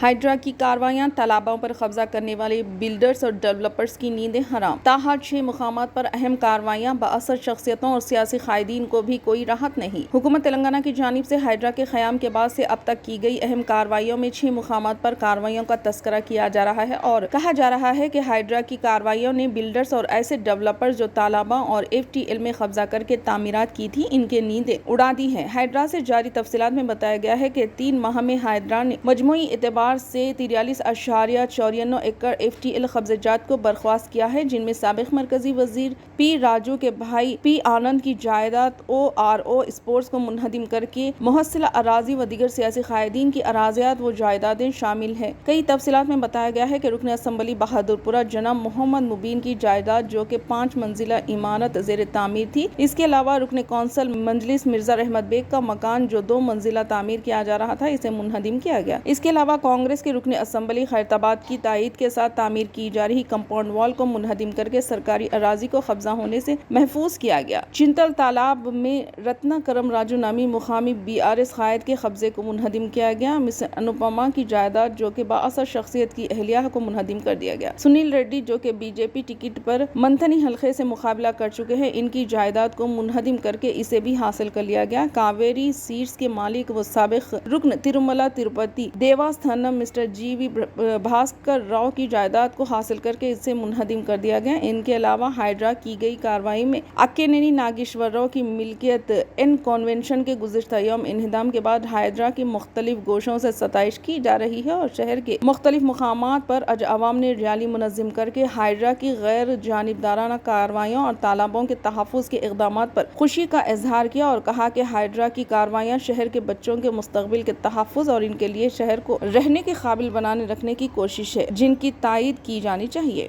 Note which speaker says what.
Speaker 1: Hydra کی کارروائیاں، تالابوں پر قبضہ کرنے والے بلڈرز اور ڈیولپرز کی نیندیں حرام۔ تاحال 6 مقامات پر اہم کارروائیاں، بااثر شخصیتوں اور سیاسی قائدین کو بھی کوئی راحت نہیں۔ حکومت تلنگانہ کی جانب سے ہائیڈرا کے قیام کے بعد سے اب تک کی گئی اہم کارروائیوں میں 6 مقامات پر کارروائیوں کا تذکرہ کیا جا رہا ہے اور کہا جا رہا ہے کہ ہائیڈرا کی کارروائیوں نے بلڈرز اور ایسے ڈیولپرز جو تالابوں اور FTL میں قبضہ کر کے تعمیرات کی تھی ان کی نیندیں اڑا دی ہیں۔ ہائیڈرا سے جاری تفصیلات میں بتایا گیا ہے کہ 3 ماہ میں ہائیڈرا نے مجموعی اعتبار سے 43.94 ایکڑ FTL قبضہ جات کو برخواست کیا ہے، جن میں سابق مرکزی وزیر پی راجو کے بھائی پی آنند کی جائیداد، ORO اسپورٹس کو منہدم کر کے محصلہ اراضی و دیگر سیاسی قائدین کی اراضیات و جائیدادیں شامل ہیں۔ کئی تفصیلات میں بتایا گیا ہے کہ رکن اسمبلی بہادرپورہ جناب محمد مبین کی جائیداد جو کہ 5 منزلہ عمارت زیر تعمیر تھی، اس کے علاوہ رکن کونسل مجلس مرزا رحمت بیگ کا مکان جو 2 منزلہ تعمیر کیا جا رہا تھا، اسے منہدم کیا گیا۔ اس کے علاوہ کانگریس کے رکن اسمبلی خیرتآباد کی تائید کے ساتھ تعمیر کی جا رہی کمپاؤنڈ وال کو منہدم کر کے سرکاری اراضی کو قبضہ ہونے سے محفوظ کیا گیا۔ چنتل تالاب میں رتنا کرم راجو نامی مقامی BRS قائد کے قبضے کو منہدم کیا گیا۔ مس انوپما کی جائیداد جو کہ بااثر شخصیت کی اہلیہ کو منہدم کر دیا گیا۔ سنیل ریڈی جو کہ BJP ٹکٹ پر منتھنی حلقے سے مقابلہ کر چکے ہیں، ان کی جائیداد کو منہدم کر کے اسے بھی حاصل کر لیا گیا۔ کاویری سیٹس کے مالک و سابق رکن تروملا تروپتی دیوستھانم مسٹر GV بھاسکر راؤ کی جائیداد کو حاصل کر کے اسے منہدم کر دیا گیا۔ ان کے علاوہ ہائیڈرا کی گئی کارروائی میں اکینینی ناگیشور راؤ کی ملکیت کنونشن کے گزشتہ یوم انہدام کے بعد ہائیڈرا کی مختلف گوشوں سے ستائش کی جا رہی ہے اور شہر کے مختلف مقامات پر آج عوام نے ریلی منظم کر کے ہائیڈرا کی غیر جانبدارانہ کارروائیوں اور تالابوں کے تحفظ کے اقدامات پر خوشی کا اظہار کیا اور کہا کہ ہائیڈرا کی کارروائیاں شہر کے بچوں کے مستقبل کے تحفظ اور ان کے لیے شہر کو رہنے کے قابل بنانے رکھنے کی کوشش ہے، جن کی تائید کی جانی چاہیے۔